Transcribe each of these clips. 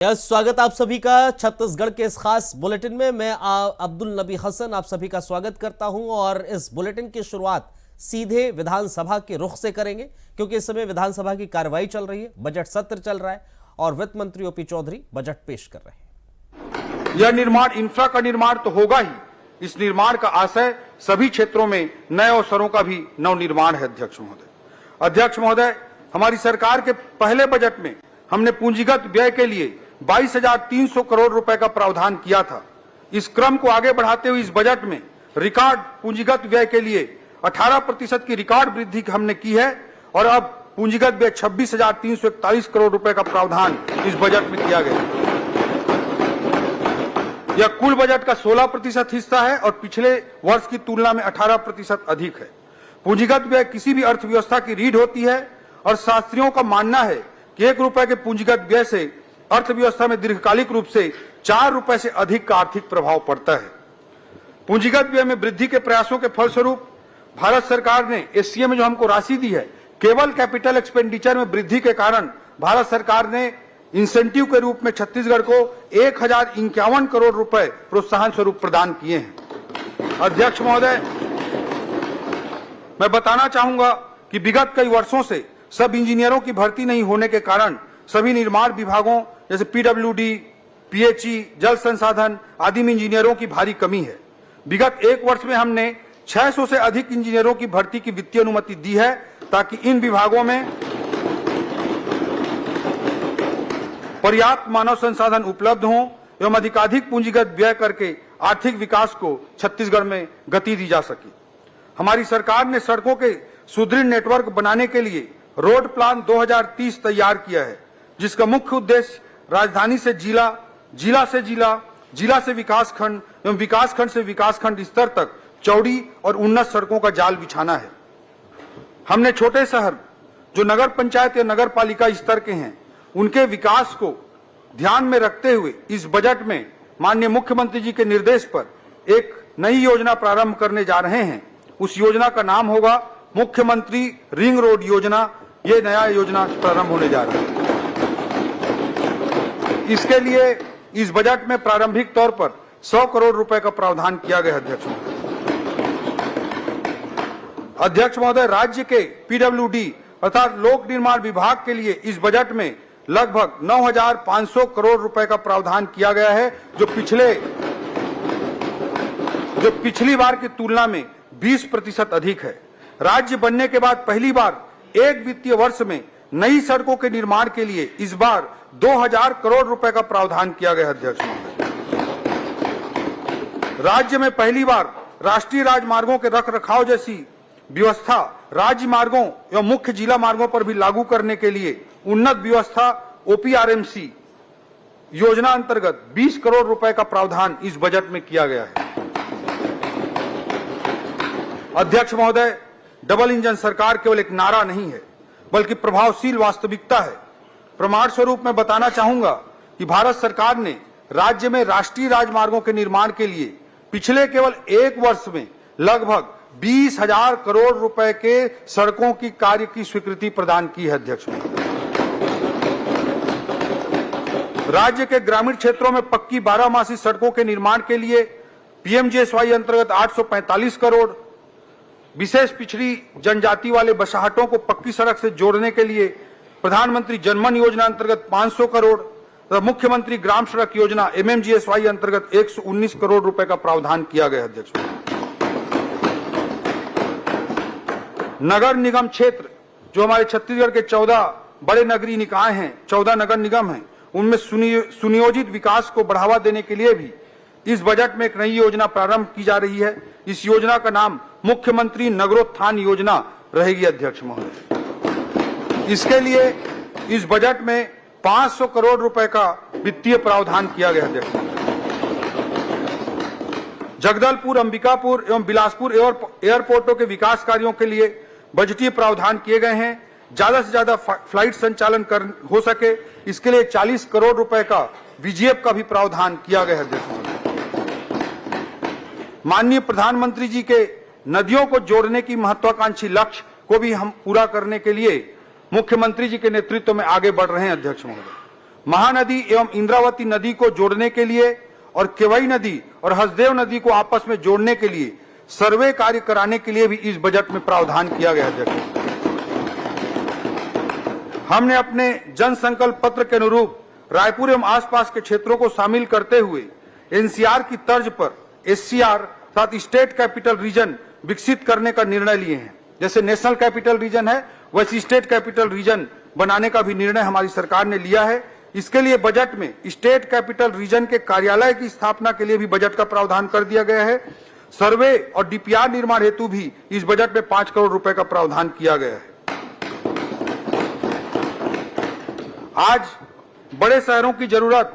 स्वागत आप सभी का छत्तीसगढ़ के इस खास बुलेटिन में। मैं अब्दुल नबी हसन आप सभी का स्वागत करता हूं और इस बुलेटिन की शुरुआत सीधे विधानसभा के रुख से करेंगे, क्योंकि इस समय विधानसभा की कार्रवाई चल रही है, बजट सत्र चल रहा है और वित्त मंत्री ओपी चौधरी बजट पेश कर रहे हैं। यह निर्माण इंफ्रा का निर्माण तो होगा ही, इस निर्माण का आशय सभी क्षेत्रों में नए अवसरों का भी नवनिर्माण है। अध्यक्ष महोदय, हमारी सरकार के पहले बजट में हमने पूंजीगत व्यय के लिए 22,300 करोड़ रुपए का प्रावधान किया था। इस क्रम को आगे बढ़ाते हुए इस बजट में रिकॉर्ड पूंजीगत व्यय के लिए 18% की रिकॉर्ड वृद्धि हमने की है और अब पूंजीगत व्यय 26,341 करोड़ रुपए का प्रावधान इस बजट में किया गया। यह कुल बजट का 16% हिस्सा है और पिछले वर्ष की तुलना में 18% अधिक है। पूंजीगत व्यय किसी भी अर्थव्यवस्था की रीढ़ होती है और शास्त्रियों का मानना है कि 1 रुपए के पूंजीगत व्यय से अर्थव्यवस्था में दीर्घकालिक रूप से 4 रुपए से अधिक का आर्थिक प्रभाव पड़ता है। पूंजीगत व्यय में वृद्धि के प्रयासों के फलस्वरूप भारत सरकार ने एससीए में जो हमको राशि दी है, केवल कैपिटल एक्सपेंडिचर में वृद्धि के कारण भारत सरकार ने इंसेंटिव के रूप में छत्तीसगढ़ को 1,051 करोड़ रुपए प्रोत्साहन स्वरूप प्रदान किए हैं। अध्यक्ष महोदय, मैं बताना चाहूंगा कि विगत कई वर्षों से सब इंजीनियरों की भर्ती नहीं होने के कारण सभी निर्माण विभागों जैसे पीडब्ल्यूडी, पीएचई, जल संसाधन आदि में इंजीनियरों की भारी कमी है। विगत 1 वर्ष में हमने 600 से अधिक इंजीनियरों की भर्ती की वित्तीय अनुमति दी है ताकि इन विभागों में पर्याप्त मानव संसाधन उपलब्ध हों एवं अधिकाधिक पूंजीगत व्यय करके आर्थिक विकास को छत्तीसगढ़ में गति दी जा सके। हमारी सरकार ने सड़कों के सुदृढ़ नेटवर्क बनाने के लिए रोड प्लान 2030 तैयार किया है, जिसका मुख्य उद्देश्य राजधानी से जिला, जिला से जिला, जिला से विकास खंड एवं विकास खंड से विकास खंड स्तर तक चौड़ी और उन्नत सड़कों का जाल बिछाना है। हमने छोटे शहर जो नगर पंचायत या नगर पालिका स्तर के हैं, उनके विकास को ध्यान में रखते हुए इस बजट में माननीय मुख्यमंत्री जी के निर्देश पर एक नई योजना प्रारंभ करने जा रहे हैं। उस योजना का नाम होगा मुख्यमंत्री रिंग रोड योजना। ये नया योजना प्रारंभ होने जा रहा है। इसके लिए इस बजट में प्रारंभिक तौर पर 100 करोड़ रुपए का प्रावधान किया गया। अध्यक्ष महोदय, राज्य के पीडब्ल्यूडी अर्थात लोक निर्माण विभाग के लिए इस बजट में लगभग 9,500 करोड़ रुपए का प्रावधान किया गया है, जो पिछली बार की तुलना में 20% अधिक है। राज्य बनने के बाद पहली बार एक वित्तीय वर्ष में नई सड़कों के निर्माण के लिए इस बार 2,000 करोड़ रुपए का प्रावधान किया गया। अध्यक्ष महोदय, राज्य में पहली बार राष्ट्रीय राजमार्गों के रखरखाव जैसी व्यवस्था राज्य मार्गों एवं मुख्य जिला मार्गों पर भी लागू करने के लिए उन्नत व्यवस्था ओपीआरएमसी योजना अंतर्गत 20 करोड़ रुपए का प्रावधान इस बजट में किया गया है। अध्यक्ष महोदय, डबल इंजन सरकार केवल एक नारा नहीं है, बल्कि प्रभावशील वास्तविकता है। प्रमाण स्वरूप मैं बताना चाहूंगा कि भारत सरकार ने राज्य में राष्ट्रीय राजमार्गों के निर्माण के लिए पिछले केवल 1 वर्ष में लगभग 20,000 करोड़ रुपए के सड़कों की कार्य की स्वीकृति प्रदान की है। अध्यक्ष, राज्य के ग्रामीण क्षेत्रों में पक्की 12 सड़कों के निर्माण के लिए पीएमजीएसवाई अंतर्गत 845 करोड़, विशेष पिछड़ी जनजाति वाले बसाहटों को पक्की सड़क से जोड़ने के लिए प्रधानमंत्री जनमन योजना अंतर्गत 500 करोड़ तथा मुख्यमंत्री ग्राम सड़क योजना एमएमजीएसवाई अंतर्गत 119 करोड़ रुपए का प्रावधान किया गया। अध्यक्ष, नगर निगम क्षेत्र जो हमारे छत्तीसगढ़ के 14 बड़े नगरीय निकाय हैं, 14 नगर निगम हैं, उनमें सुनियोजित विकास को बढ़ावा देने के लिए भी इस बजट में एक नई योजना प्रारंभ की जा रही है। इस योजना का नाम मुख्यमंत्री नगरोत्थान योजना रहेगी। अध्यक्ष महोदय, इसके लिए इस बजट में 500 करोड़ रुपए का वित्तीय प्रावधान किया गया। अध्यक्ष, जगदलपुर, अंबिकापुर एवं बिलासपुर एयरपोर्टों के विकास कार्यों के लिए बजटीय प्रावधान किए गए हैं। ज्यादा से ज्यादा फ्लाइट संचालन हो सके, इसके लिए 40 करोड़ रुपए का वीजीएफ का भी प्रावधान किया गया है। माननीय प्रधानमंत्री जी के नदियों को जोड़ने की महत्वाकांक्षी लक्ष्य को भी हम पूरा करने के लिए मुख्यमंत्री जी के नेतृत्व में आगे बढ़ रहे हैं। अध्यक्ष महोदय, महानदी एवं इंद्रावती नदी को जोड़ने के लिए और केवई नदी और हसदेव नदी को आपस में जोड़ने के लिए सर्वे कार्य कराने के लिए भी इस बजट में प्रावधान किया गया है। हमने अपने जन संकल्प पत्र के अनुरूप रायपुर एवं आसपास के क्षेत्रों को शामिल करते हुए एनसीआर की तर्ज पर एससीआर साथ स्टेट कैपिटल रीजन विकसित करने का निर्णय लिए हैं। जैसे नेशनल कैपिटल रीजन है वैसे स्टेट कैपिटल रीजन बनाने का भी निर्णय हमारी सरकार ने लिया है। इसके लिए बजट में स्टेट कैपिटल रीजन के कार्यालय की स्थापना के लिए भी बजट का प्रावधान कर दिया गया है। सर्वे और डीपीआर निर्माण हेतु भी इस बजट में 5 करोड़ रुपए का प्रावधान किया गया है। आज बड़े शहरों की जरूरत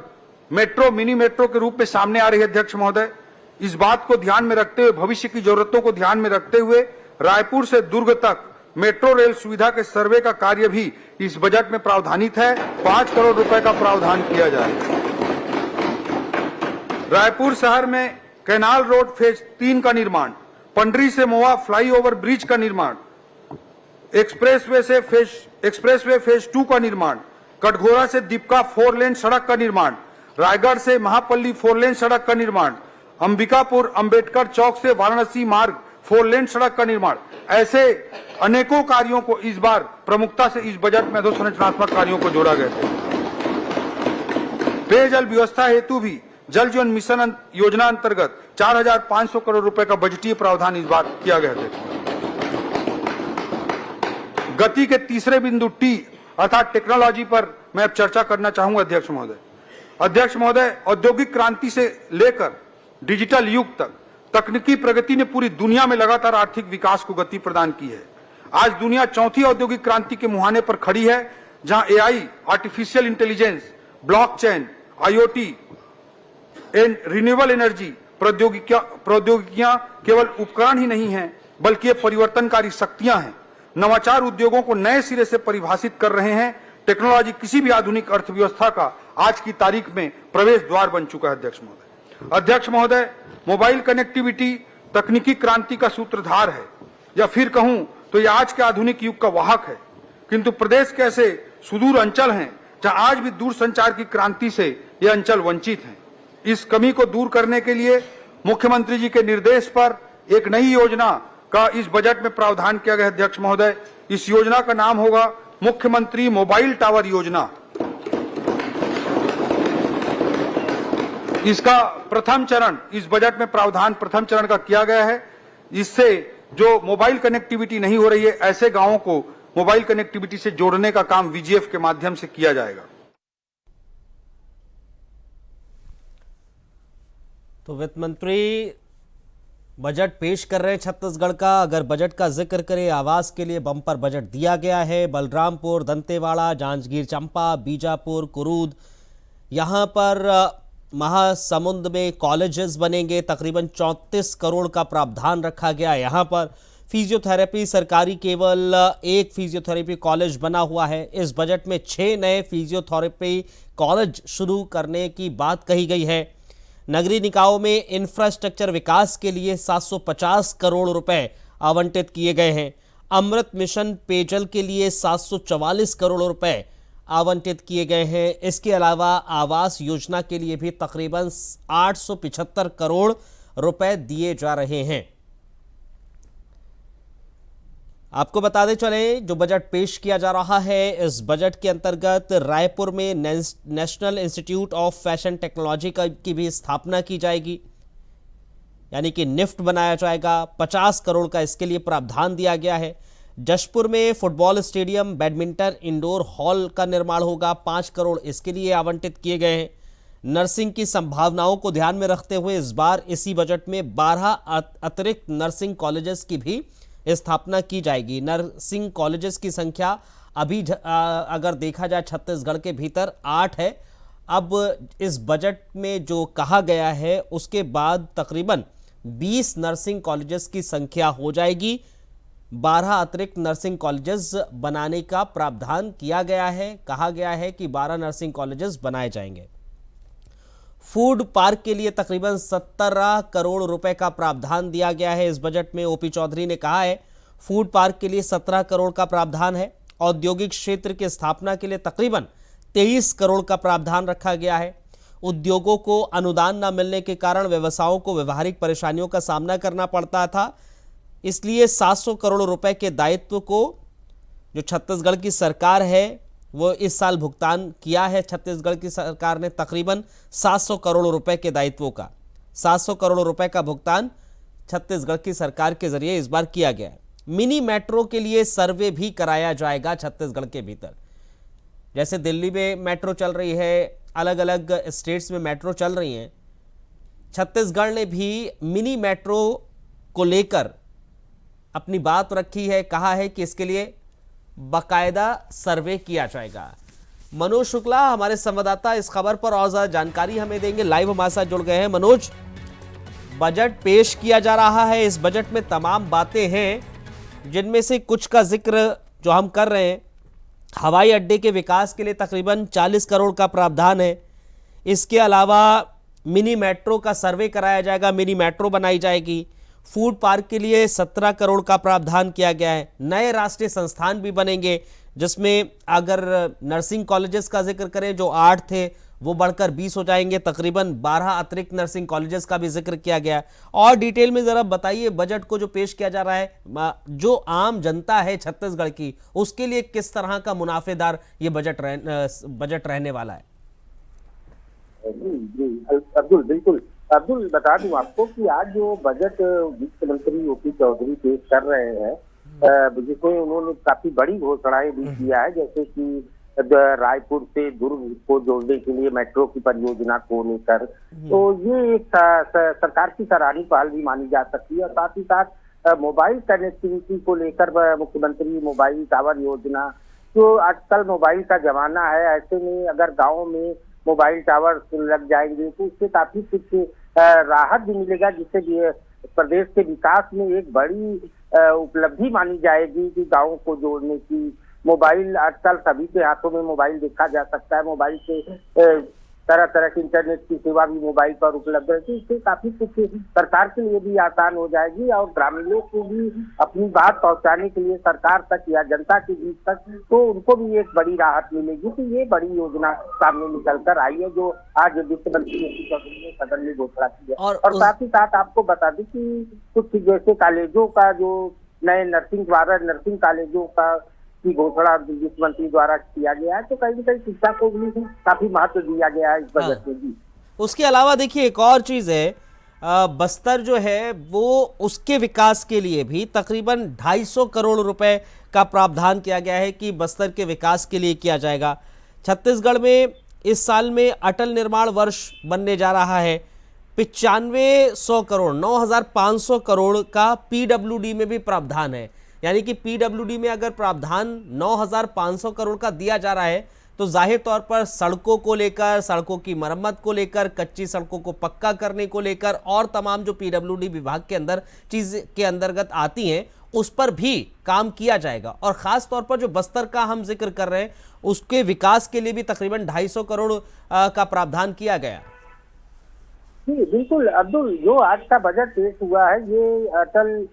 मेट्रो, मिनी मेट्रो के रूप में सामने आ रही है। अध्यक्ष महोदय, इस बात को ध्यान में रखते हुए, भविष्य की जरूरतों को ध्यान में रखते हुए रायपुर से दुर्ग तक मेट्रो रेल सुविधा के सर्वे का कार्य भी इस बजट में प्रावधानित है। 5 करोड़ रुपए का प्रावधान किया जाएगा। रायपुर शहर में कैनाल रोड फेज 3 का निर्माण, पंडरी से मोवा फ्लाईओवर ब्रिज का निर्माण, एक्सप्रेसवे फेज 2 का निर्माण, कटघोरा से दीपका 4 लेन सड़क का निर्माण, रायगढ़ से महापल्ली 4 लेन सड़क का निर्माण, अंबिकापुर अंबेडकर चौक से वाराणसी मार्ग 4 लेन सड़क का निर्माण, ऐसे अनेकों कार्यों को इस बार प्रमुखता से इस बजट में अधोसंरचनात्मक कार्यों को जोड़ा गया है। पेयजल व्यवस्था हेतु भी जल जीवन मिशन योजना अंतर्गत 4,500 करोड़ रुपए का बजटीय प्रावधान इस बार किया गया है। गति के तीसरे बिंदु टी अर्थात टेक्नोलॉजी पर मैं अब चर्चा करना चाहूंगा। अध्यक्ष महोदय, औद्योगिक क्रांति से लेकर डिजिटल युग तक तकनीकी प्रगति ने पूरी दुनिया में लगातार आर्थिक विकास को गति प्रदान की है। आज दुनिया चौथी औद्योगिक क्रांति के मुहाने पर खड़ी है, जहां AI, artificial intelligence, blockchain, IoT and renewable energy प्रौद्योगिकियां केवल उपकरण ही नहीं हैं, बल्कि ये परिवर्तनकारी शक्तियां हैं। नवाचार उद्योगों को नए सिरे से परिभाषित कर रहे हैं। टेक्नोलॉजी किसी भी आधुनिक अर्थव्यवस्था का आज की तारीख में प्रवेश द्वार बन चुका है। अध्यक्ष महोदय, मोबाइल कनेक्टिविटी तकनीकी क्रांति का सूत्रधार है, या फिर कहूं तो यह आज के आधुनिक युग का वाहक है। किंतु प्रदेश के ऐसे सुदूर अंचल हैं जहां आज भी दूरसंचार की क्रांति से ये अंचल वंचित हैं। इस कमी को दूर करने के लिए मुख्यमंत्री जी के निर्देश पर एक नई योजना का इस बजट में प्रावधान किया गया। अध्यक्ष महोदय, इस योजना का नाम होगा मुख्यमंत्री मोबाइल टावर योजना। इसका प्रथम चरण इस बजट में प्रावधान प्रथम चरण का किया गया है। इससे जो मोबाइल कनेक्टिविटी नहीं हो रही है, ऐसे गांवों को मोबाइल कनेक्टिविटी से जोड़ने का काम वीजीएफ के माध्यम से किया जाएगा। तो वित्त मंत्री बजट पेश कर रहे हैं छत्तीसगढ़ का। अगर बजट का जिक्र करें, आवास के लिए बम्पर बजट दिया गया है। बलरामपुर, दंतेवाड़ा, जांजगीर चांपा, बीजापुर, कुरूद, यहाँ पर महासमुंद में कॉलेजेस बनेंगे। तकरीबन 34 करोड़ का प्रावधान रखा गया। यहाँ पर फिजियोथेरेपी सरकारी केवल एक फिजियोथेरेपी कॉलेज बना हुआ है। इस बजट में 6 नए फिजियोथेरेपी कॉलेज शुरू करने की बात कही गई है। नगरीय निकायों में इंफ्रास्ट्रक्चर विकास के लिए 750 करोड़ रुपए आवंटित किए गए हैं। अमृत मिशन पेयजल के लिए 744 करोड़ रुपए आवंटित किए गए हैं। इसके अलावा आवास योजना के लिए भी तकरीबन 875 करोड़ रुपए दिए जा रहे हैं। आपको बताते चले, जो बजट पेश किया जा रहा है, इस बजट के अंतर्गत रायपुर में national institute of fashion technology की भी स्थापना की जाएगी, यानी कि निफ्ट बनाया जाएगा। 50 करोड़ का इसके लिए प्रावधान दिया गया है। जशपुर में football stadium, badminton indoor hall का निर्माण होगा। 5 करोड़ इसके लिए आवंटित किए गए हैं। नर्सिंग की संभावनाओं को ध्यान में रखते हुए इस बार इसी बजट में 12 अतिरिक्त नर्सिंग कॉलेजेस की भी स्थापना की जाएगी। नर्सिंग कॉलेजेस की संख्या अभी अगर देखा जाए छत्तीसगढ़ के भीतर 8 है। अब इस बजट में जो कहा गया है उसके बाद तकरीबन 20 नर्सिंग कॉलेजेस की संख्या हो जाएगी। 12 अतिरिक्त नर्सिंग कॉलेजेस बनाने का प्रावधान किया गया है। कहा गया है कि 12 नर्सिंग कॉलेजेस बनाए जाएंगे। फूड पार्क के लिए तकरीबन 17 करोड़ रुपए का प्रावधान दिया गया है इस बजट में। ओपी चौधरी ने कहा है फूड पार्क के लिए 17 करोड़ का प्रावधान है। औद्योगिक क्षेत्र की स्थापना के लिए तकरीबन 23 करोड़ का प्रावधान रखा गया है। उद्योगों को अनुदान न मिलने के कारण व्यवसायों को व्यवहारिक परेशानियों का सामना करना पड़ता था, इसलिए 700 करोड़ रुपए के दायित्व को जो छत्तीसगढ़ की सरकार है वो इस साल भुगतान किया है। छत्तीसगढ़ की सरकार ने तकरीबन 700 करोड़ रुपए के दायित्वों का 700 करोड़ रुपए का भुगतान छत्तीसगढ़ की सरकार के जरिए इस बार किया गया है। मिनी मेट्रो के लिए सर्वे भी कराया जाएगा छत्तीसगढ़ के भीतर। जैसे दिल्ली में मेट्रो चल रही है, अलग अलग स्टेट्स में मेट्रो चल रही हैं, छत्तीसगढ़ ने भी मिनी मेट्रो को लेकर अपनी बात रखी है। कहा है कि इसके लिए बाकायदा सर्वे किया जाएगा। मनोज शुक्ला हमारे संवाददाता इस खबर पर और ज्यादा जानकारी हमें देंगे, लाइव हमारे साथ जुड़ गए हैं। मनोज, बजट पेश किया जा रहा है, इस बजट में तमाम बातें हैं जिनमें से कुछ का जिक्र जो हम कर रहे हैं, हवाई अड्डे के विकास के लिए तकरीबन 40 करोड़ का प्रावधान है। इसके अलावा मिनी मेट्रो का सर्वे कराया जाएगा, मिनी मेट्रो बनाई जाएगी। फूड पार्क के लिए 17 करोड़ का प्रावधान किया गया है। नए राष्ट्रीय संस्थान भी बनेंगे, जिसमें अगर नर्सिंग कॉलेजेस का जिक्र करें जो 8 थे वो बढ़कर 20 हो जाएंगे। तकरीबन 12 अतिरिक्त नर्सिंग कॉलेजेस का भी जिक्र किया गया। और डिटेल में जरा बताइए बजट को जो पेश किया जा रहा है, जो आम जनता है छत्तीसगढ़ की, उसके लिए किस तरह का मुनाफेदार ये बजट रहने वाला है? जी अब्दुल, बिल्कुल अब्दुल, बता दूं आपको कि आज जो बजट वित्त मंत्री ओपी चौधरी पेश कर रहे हैं, जिसमें उन्होंने काफी बड़ी घोषणाएं भी किया है, जैसे कि रायपुर से दुर्ग को जोड़ने के लिए मेट्रो की परियोजना को लेकर, तो ये एक सरकार की सराहनीय पहल भी मानी जा सकती है। और साथ ही साथ मोबाइल कनेक्टिविटी को लेकर मुख्यमंत्री मोबाइल टावर योजना, जो आजकल मोबाइल का जमाना है, ऐसे में अगर गाँव में मोबाइल टावर लग जाएंगे तो उससे काफी कुछ राहत भी मिलेगा, जिससे प्रदेश के विकास में एक बड़ी उपलब्धि मानी जाएगी कि गाँव को जोड़ने की। मोबाइल आजकल सभी के हाथों में मोबाइल देखा जा सकता है, मोबाइल से तरह तरह की इंटरनेट की सेवा भी मोबाइल पर उपलब्ध है, तो इससे काफी कुछ सरकार के लिए भी आसान हो जाएगी और ग्रामीणों को भी अपनी बात पहुंचाने के लिए सरकार तक या जनता के बीच तक, तो उनको भी एक बड़ी राहत मिलेगी। तो ये बड़ी योजना सामने निकल कर आई है जो आज वित्त मंत्री ने सदन में घोषणा की है। और साथ ही साथ आपको बता दें कि कुछ जैसे कॉलेजों का जो नए नर्सिंग कॉलेजों का की घोषणा वित्त मंत्री द्वारा किया गया है, तो कहीं न कहीं शिक्षा को भी काफी महत्व दिया गया है इस बजट में भी। उसके अलावा देखिए एक और चीज है, बस्तर जो है वो उसके विकास के लिए भी तकरीबन 250 करोड़ रुपए का प्रावधान किया गया है कि बस्तर के विकास के लिए किया जाएगा। छत्तीसगढ़ में इस साल में अटल निर्माण वर्ष बनने जा रहा है। 9500 करोड़ 9500 करोड़ का पीडब्ल्यूडी में भी प्रावधान है, यानी कि पीडब्ल्यूडी में अगर प्रावधान 9500 करोड़ का दिया जा रहा है तो जाहिर तौर पर सड़कों को लेकर, सड़कों की मरम्मत को लेकर, कच्ची सड़कों को पक्का करने को लेकर और तमाम जो पीडब्ल्यूडी विभाग के अंदर चीज के अंतर्गत आती हैं उस पर भी काम किया जाएगा। और खास तौर पर जो बस्तर का हम जिक्र कर रहे हैं उसके विकास के लिए भी तकरीबन 250 करोड़ का प्रावधान किया गया। जी बिल्कुल अब्दुल, जो आज का बजट पेश हुआ है ये अटल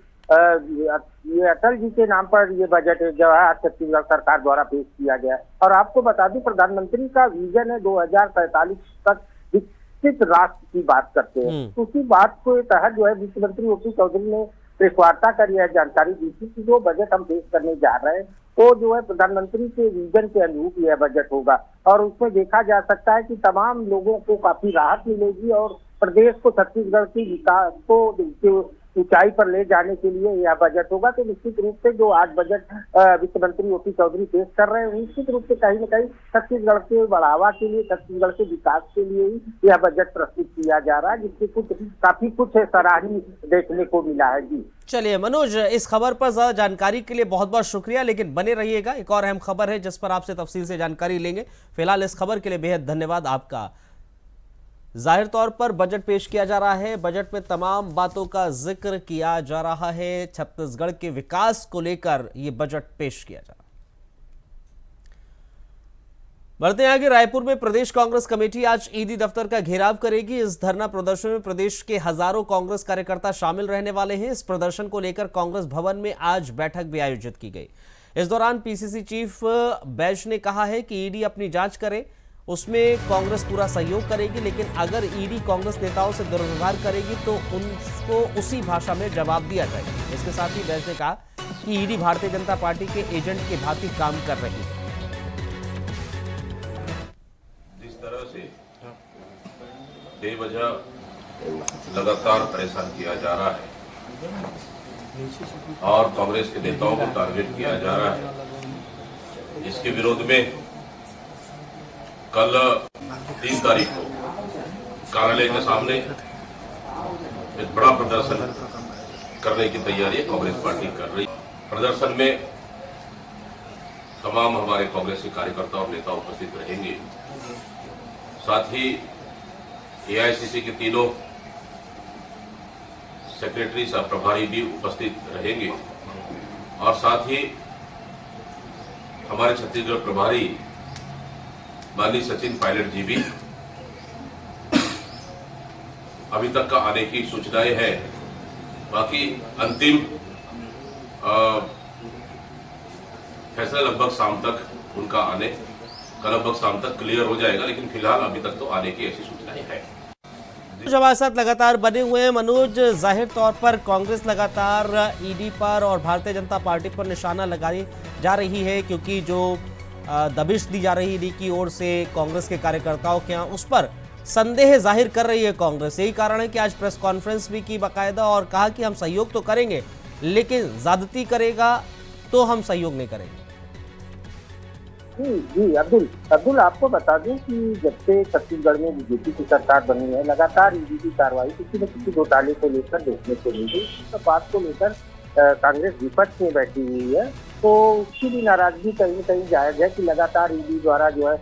जी के नाम पर ये बजट जो है छत्तीसगढ़ सरकार द्वारा पेश किया गया है। और आपको बता दूं प्रधानमंत्री का विजन है 2047 तक विकसित राष्ट्र की बात करते हैं। उसी बात को तहत जो है वित्त मंत्री ओपी चौधरी ने प्रेस वार्ता कर यह जानकारी दी थी कि जो बजट हम पेश करने जा रहे हैं तो जो है प्रधानमंत्री के विजन के अनुरूप यह बजट होगा। और उसमें देखा जा सकता है कि तमाम लोगों को काफी राहत मिलेगी और प्रदेश को छत्तीसगढ़ की विकास को ऊंचाई पर ले जाने के लिए यह बजट होगा। तो निश्चित रूप से जो आज बजट वित्त मंत्री ओपी चौधरी पेश कर रहे हैं, निश्चित रूप से कहीं न कहीं छत्तीसगढ़ के बढ़ावा के लिए, छत्तीसगढ़ के विकास के लिए ही यह बजट प्रस्तुत किया जा रहा है, जिससे काफी कुछ सराहनीय देखने को मिला है। जी चलिए मनोज, इस खबर पर ज्यादा जानकारी के लिए बहुत बहुत शुक्रिया, लेकिन बने रहिएगा, एक और अहम खबर है जिस पर आपसे तफसील से जानकारी लेंगे। फिलहाल इस खबर के लिए बेहद धन्यवाद आपका। जाहिर तौर पर बजट पेश किया जा रहा है, बजट में तमाम बातों का जिक्र किया जा रहा है, छत्तीसगढ़ के विकास को लेकर यह बजट पेश किया जा रहा है। बढ़ते हैं आगे। रायपुर में प्रदेश कांग्रेस कमेटी आज ईडी दफ्तर का घेराव करेगी। इस धरना प्रदर्शन में प्रदेश के हजारों कांग्रेस कार्यकर्ता शामिल रहने वाले हैं। इस प्रदर्शन को लेकर कांग्रेस भवन में आज बैठक भी आयोजित की गई। इस दौरान पीसीसी चीफ बैज ने कहा है कि ईडी अपनी जांच करे, उसमें कांग्रेस पूरा सहयोग करेगी, लेकिन अगर ईडी कांग्रेस नेताओं से दुर्व्यवहार करेगी तो उनको उसी भाषा में जवाब दिया जाएगा। इसके साथ ही बैज ने कहा कि ईडी भारतीय जनता पार्टी के एजेंट के भांति काम कर रही है। जिस तरह से बेवजह लगातार परेशान किया जा रहा है और कांग्रेस के नेताओं को टारगेट किया जा रहा है, इसके विरोध में कल 3 तारीख को कार्यालय के सामने एक बड़ा प्रदर्शन करने की तैयारी कांग्रेस पार्टी कर रही है। प्रदर्शन में तमाम हमारे कांग्रेस के कार्यकर्ता और नेता उपस्थित रहेंगे। साथ ही एआईसीसी के तीनों सेक्रेटरी सह प्रभारी भी उपस्थित रहेंगे और साथ ही हमारे छत्तीसगढ़ प्रभारी माननीय सचिन पायलट जी भी अभी तक का आने की सूचनाएं हैं। बाकी अंतिम फैसला लगभग शाम तक उनका आने का लगभग शाम तक क्लियर हो जाएगा, लेकिन फिलहाल अभी तक तो आने की ऐसी सूचनाएं हैं। जो हमारे साथ लगातार बने हुए हैं मनोज, जाहिर तौर पर कांग्रेस लगातार ईडी पर और भारतीय जनता पार्टी पर निशाना लगाई जा रही है, क्योंकि जो दबिश दी जा रही ईडी की ओर से कांग्रेस के कार्यकर्ताओं के यहाँ, उस पर संदेह जाहिर कर रही है कांग्रेस। यही कारण है कि आज प्रेस कॉन्फ्रेंस भी की बाकायदा और कहा कि हम सहयोग तो करेंगे, लेकिन ज्यादती करेगा तो हम सहयोग नहीं करेंगे। जी अब्दुल आपको बता दें कि जब से छत्तीसगढ़ में बीजेपी की सरकार बनी है, लगातार ईडी की कार्रवाई किसी न किसी घोटाले को लेकर देखने को मिली। इस बात को लेकर कांग्रेस विपक्ष में बैठी हुई है, तो उसकी भी नाराजगी कहीं न कहीं जायज है कि लगातार ईडी द्वारा जो है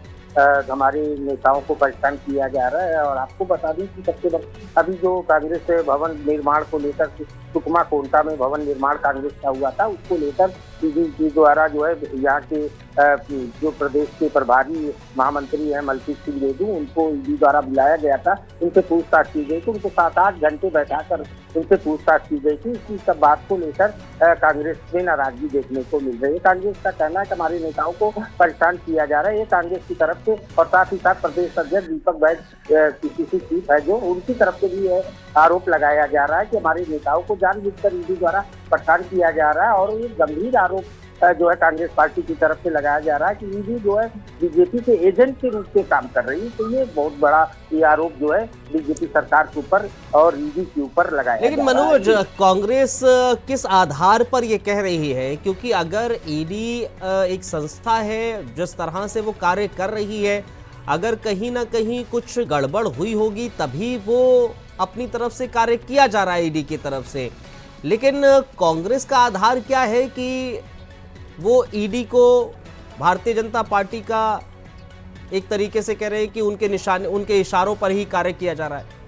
हमारे नेताओं को परेशान किया जा रहा है। और आपको बता दें कि सबसे अभी जो कांग्रेस भवन निर्माण को लेकर सुकमा कोंटा में भवन निर्माण कांग्रेस का हुआ था, उसको लेकर ईडी द्वारा जो है यहाँ के जो प्रदेश के प्रभारी महामंत्री हैं मलकीत सिंह रेड्डी, उनको ईडी द्वारा बुलाया गया था। उनसे पूछताछ की गई थी, उनको 7-8 घंटे बैठाकर उनसे पूछताछ की गई थी। इसी सब बात को लेकर कांग्रेस में नाराजगी देखने को मिल रही है। कांग्रेस का कहना है कि हमारे नेताओं को परेशान किया जा रहा है, ये कांग्रेस की तरफ से, और साथ ही साथ प्रदेश अध्यक्ष दीपक बैज पीसीसी चीफ है जो, उनकी तरफ से भी आरोप लगाया जा रहा है कि हमारे नेताओं को जानबूझकर ईडी द्वारा परेशान किया जा रहा है। और ये गंभीर आरोप जो है कांग्रेस पार्टी की तरफ से लगाया जा रहा है कि ईडी जो है बीजेपी के एजेंट के रूप में काम कर रही है। तो ये बहुत बड़ा ये आरोप जो है बीजेपी सरकार के ऊपर और ईडी के ऊपर लगाया। लेकिन मनोज, कांग्रेस किस आधार पर ये कह रही है? क्योंकि अगर ईडी एक संस्था है, जिस तरह से वो कार्य कर रही है, अगर कहीं ना कहीं कुछ गड़बड़ हुई होगी तभी वो अपनी तरफ से कार्य किया जा रहा है ईडी की तरफ से। लेकिन कांग्रेस का आधार क्या है कि वो ईडी को भारतीय जनता पार्टी का एक तरीके से कह रहे हैं कि उनके इशारों पर ही कार्य किया जा रहा है?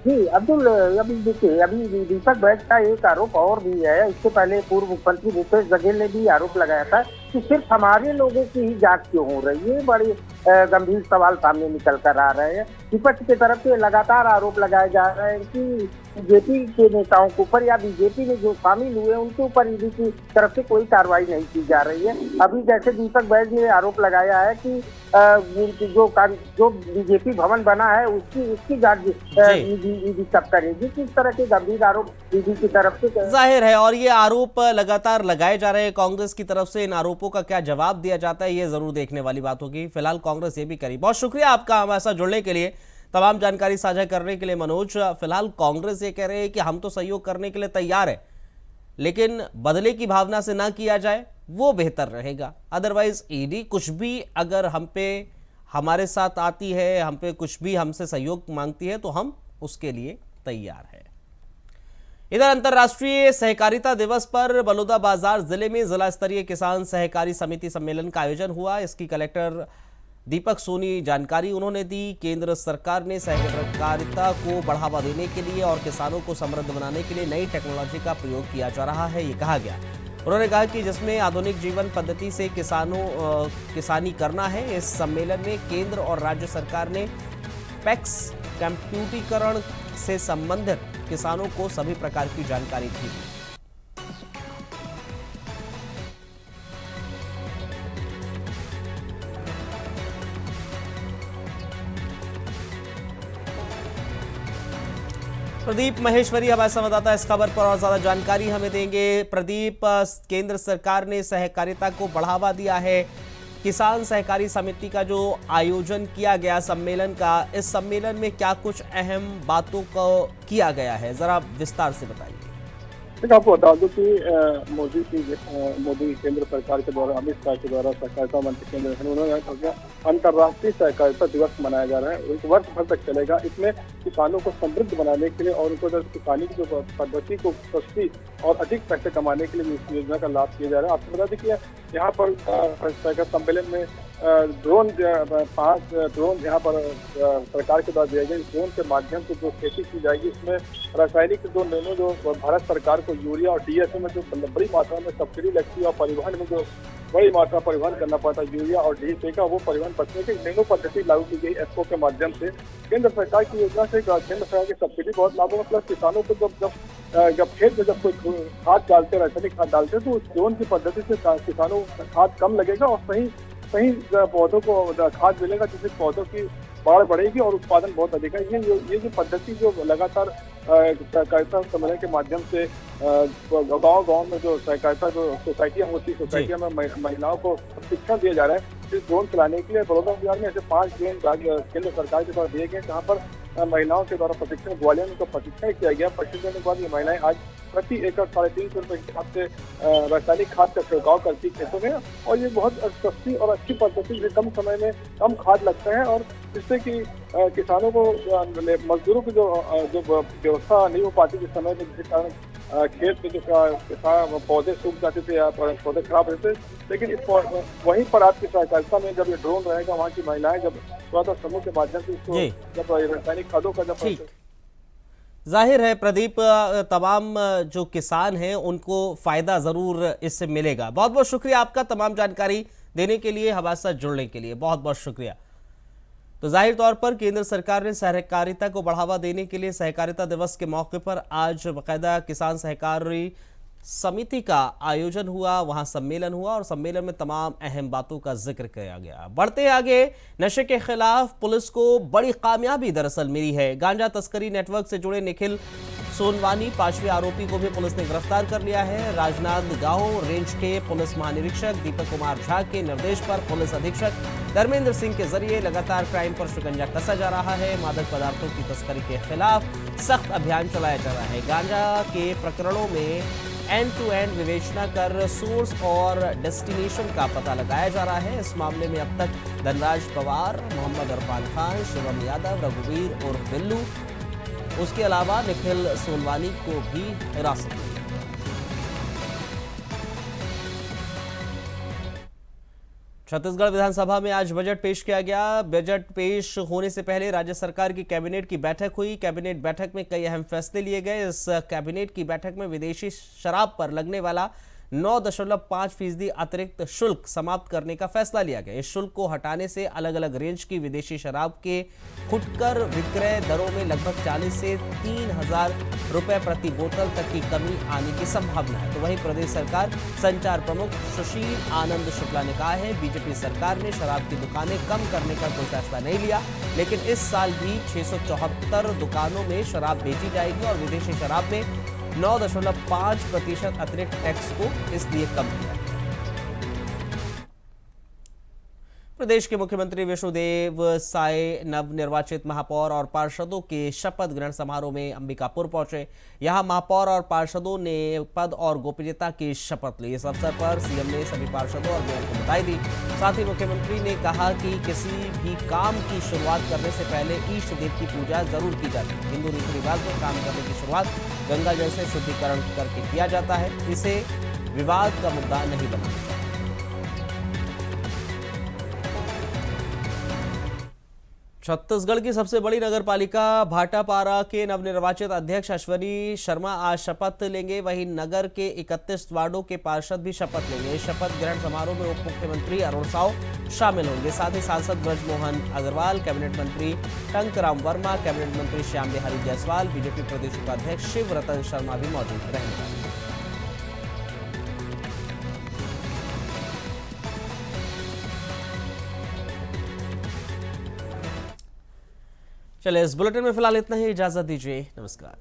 जी अब्दुल, अभी देखिए, अभी दीपक बैज का एक आरोप और भी है। इससे पहले पूर्व मुख्यमंत्री भूपेश बघेल ने भी आरोप लगाया था कि सिर्फ हमारे लोगों की ही जांच क्यों हो रही है। बड़े गंभीर सवाल सामने निकल कर आ रहे हैं। विपक्ष की तरफ से लगातार आरोप लगाए जा रहे हैं कि बीजेपी के नेताओं के ऊपर या बीजेपी में जो शामिल हुए उनके ऊपर ईडी की तरफ से कोई कार्रवाई नहीं की जा रही है। अभी जैसे दीपक बैज ने आरोप लगाया है कि जो बीजेपी भवन बना है उसकी जांच ईडी कब करेगी। किस तरह के गंभीर आरोप ईडी की तरफ से जाहिर है, और ये आरोप लगातार लगाए जा रहे हैं कांग्रेस की तरफ से। इन आरोपों का क्या जवाब दिया जाता है, ये जरूर देखने वाली बात होगी। फिलहाल कांग्रेस ये भी करी। बहुत शुक्रिया आपका हमारे साथ जुड़ने के लिए, तमाम जानकारी साझा करने के लिए मनोज। फिलहाल कांग्रेस ये कह रहे हैं कि हम तो सहयोग करने के लिए तैयार है, लेकिन बदले की भावना से ना किया जाए वो बेहतर रहेगा। अदरवाइज ईडी कुछ भी अगर हम पे हमारे साथ आती है, हम पे कुछ भी हमसे सहयोग मांगती है, तो हम उसके लिए तैयार है। इधर अंतर्राष्ट्रीय सहकारिता दिवस पर बलौदाबाजार जिले में जिला स्तरीय किसान सहकारी समिति सम्मेलन का आयोजन हुआ। इसकी कलेक्टर दीपक सोनी जानकारी उन्होंने दी। केंद्र सरकार ने सहकारिता को बढ़ावा देने के लिए और किसानों को समृद्ध बनाने के लिए नई टेक्नोलॉजी का प्रयोग किया जा रहा है, ये कहा गया। उन्होंने कहा कि जिसमें आधुनिक जीवन पद्धति से किसानी करना है। इस सम्मेलन में केंद्र और राज्य सरकार ने पैक्स कंप्यूटरीकरण से संबंधित किसानों को सभी प्रकार की जानकारी दी। प्रदीप महेश्वरी हमारे संवाददाता इस खबर पर और ज्यादा जानकारी हमें देंगे। प्रदीप, केंद्र सरकार ने सहकारिता को बढ़ावा दिया है। किसान सहकारी समिति का जो आयोजन किया गया सम्मेलन का, इस सम्मेलन में क्या कुछ अहम बातों को किया गया है, जरा विस्तार से बताइए। आपको बता दूं कि मोदी केंद्र सरकार के द्वारा, अमित शाह के द्वारा सहकारिता मंत्री केंद्र उन्होंने अंतर्राष्ट्रीय सहकारिता दिवस मनाया जा रहा है। एक वर्ष भर तक चलेगा। इसमें किसानों को समृद्ध बनाने के लिए और उनको किसानी की जो पद्धति को सस्ती और अधिक पैसे कमाने के लिए इस योजना का लाभ किया जा रहा है। आपको बता दें कि यहाँ पर सहकारिता सम्मेलन में ड्रोन 5 ड्रोन यहाँ पर सरकार के द्वारा दिए गए। ड्रोन के माध्यम से जो खेती की जाएगी, इसमें रासायनिक जो नैनो जो भारत सरकार को यूरिया और डीएपी में जो बड़ी मात्रा में सब्सिडी लगती है और परिवहन में जो बड़ी मात्रा परिवहन करना पड़ता है यूरिया और डीएपी का, वो परिवहन बचने की नैनो पद्धति लागू की गई एस्को के माध्यम से। केंद्र सरकार की योजना से केंद्र सरकार की सब्सिडी बहुत लाभ होगा। प्लस किसानों को जब खेत में जब कोई खाद डालते, रासायनिक खाद डालते हैं, तो उस ड्रोन की पद्धति से किसानों का खाद कम लगेगा और सही पौधों को खाद मिलेगा, जिससे पौधों की बाढ़ बढ़ेगी और उत्पादन बहुत अधिक है। ये जो पद्धति जो लगातार सहकारिता सम्मेलन के माध्यम से गांव में जो सहकारिता जो सोसाइटियां होती है, सोसाइटियों में महिलाओं को प्रशिक्षण दिया जा रहा है। इस ड्रोन चलाने के लिए बड़ौदा बाजार में ऐसे 5 ड्रोन केंद्र सरकार के द्वारा दिए गए, जहाँ पर महिलाओं के द्वारा प्रशिक्षण, ग्वालियर में उनको प्रशिक्षण किया गया। प्रशिक्षण के बाद ये महिलाएं आज प्रति एकड़ 350 रुपए के हिसाब से रासायनिक खाद का छिड़काव करती खेतों में, और ये बहुत सस्ती और अच्छी पद्धति से कम समय में कम खाद लगता है, और जिससे कि किसानों को मजदूरों की जो व्यवस्था नहीं हो पाती जिस समय में, जिसके कारण खेत में जो पौधे सूख जाते थे या पौधे खराब रहते। लेकिन वहीं पर आपकी सहकारिता में जब ये ड्रोन रहेगा, वहाँ की महिलाएं जब स्वतः समूह के माध्यम से इसको जब रासायनिक खादों का जब जाहिर है प्रदीप, तमाम जो किसान हैं उनको फायदा जरूर इससे मिलेगा। बहुत बहुत शुक्रिया आपका तमाम जानकारी देने के लिए, हमारे साथ जुड़ने के लिए बहुत बहुत शुक्रिया। तो जाहिर तौर पर केंद्र सरकार ने सहकारिता को बढ़ावा देने के लिए सहकारिता दिवस के मौके पर आज बाकायदा किसान सहकारी समिति का आयोजन हुआ, वहां सम्मेलन हुआ और सम्मेलन में तमाम अहम बातों का जिक्र किया गया। बढ़ते आगे, नशे के खिलाफ पुलिस को बड़ी कामयाबी दरअसल मिली है। गांजा तस्करी नेटवर्क से जुड़े निखिल सोनवानी 5वें आरोपी को भी पुलिस ने गिरफ्तार कर लिया है। राजनांदगांव रेंज के पुलिस महानिरीक्षक दीपक कुमार झा के निर्देश पर पुलिस अधीक्षक धर्मेंद्र सिंह के जरिए लगातार क्राइम पर शिकंजा कसा जा रहा है। मादक पदार्थों की तस्करी के खिलाफ सख्त अभियान चलाया जा रहा है। गांजा के प्रकरणों में एंड टू एंड विवेचना कर सोर्स और डेस्टिनेशन का पता लगाया जा रहा है। इस मामले में अब तक धनराज पवार, मोहम्मद इरफान खान, शिवम यादव, रघुवीर और बिल्लू, उसके अलावा निखिल सोनवानी को भी हिरासत में। छत्तीसगढ़ विधानसभा में आज बजट पेश किया गया। बजट पेश होने से पहले राज्य सरकार की कैबिनेट की बैठक हुई। कैबिनेट बैठक में कई अहम फैसले लिए गए। इस कैबिनेट की बैठक में विदेशी शराब पर लगने वाला 9.5% अतिरिक्त शुल्क समाप्त करने का फैसला लिया गया। इस शुल्क को हटाने से अलग अलग रेंज की विदेशी शराब के फुटकर विक्रय दरों में लगभग 40 से 3,000 रुपए प्रति बोतल तक की कमी आने की संभावना है। तो वहीं प्रदेश सरकार संचार प्रमुख सुशील आनंद शुक्ला ने कहा है, बीजेपी सरकार ने शराब की दुकानें कम करने का कोई फैसला नहीं लिया, लेकिन इस साल भी 674 दुकानों में शराब बेची जाएगी और विदेशी शराब में 9.5% अतिरिक्त टैक्स को इसलिए कम किया गया। प्रदेश के मुख्यमंत्री विष्णुदेव साय नवनिर्वाचित महापौर और पार्षदों के शपथ ग्रहण समारोह में अंबिकापुर पहुंचे। यहां महापौर और पार्षदों ने पद और गोपनीयता की शपथ ली। इस अवसर पर सीएम ने सभी पार्षदों और मेयर को बधाई दी। साथ ही मुख्यमंत्री ने कहा कि किसी भी काम की शुरुआत करने से पहले इष्ट देव की पूजा जरूर की जाती है। हिंदू रीति रिवाज में काम करने की शुरुआत गंगा जल से शुद्धिकरण करके किया जाता है। इसे विवाद का मुद्दा नहीं बनाना चाहिए। छत्तीसगढ़ की सबसे बड़ी नगरपालिका भाटापारा के नवनिर्वाचित अध्यक्ष अश्वनी शर्मा आज शपथ लेंगे। वहीं नगर के 31 वार्डों के पार्षद भी शपथ लेंगे। इस शपथ ग्रहण समारोह में उप मुख्यमंत्री अरुण साव शामिल होंगे। साथ ही सांसद ब्रजमोहन अग्रवाल, कैबिनेट मंत्री टंकराम वर्मा, कैबिनेट मंत्री श्याम बिहारी जायसवाल, बीजेपी प्रदेश उपाध्यक्ष शिव रतन शर्मा भी मौजूद रहेंगे। चलिए, इस बुलेटिन में फिलहाल इतना ही। इजाजत दीजिए, नमस्कार।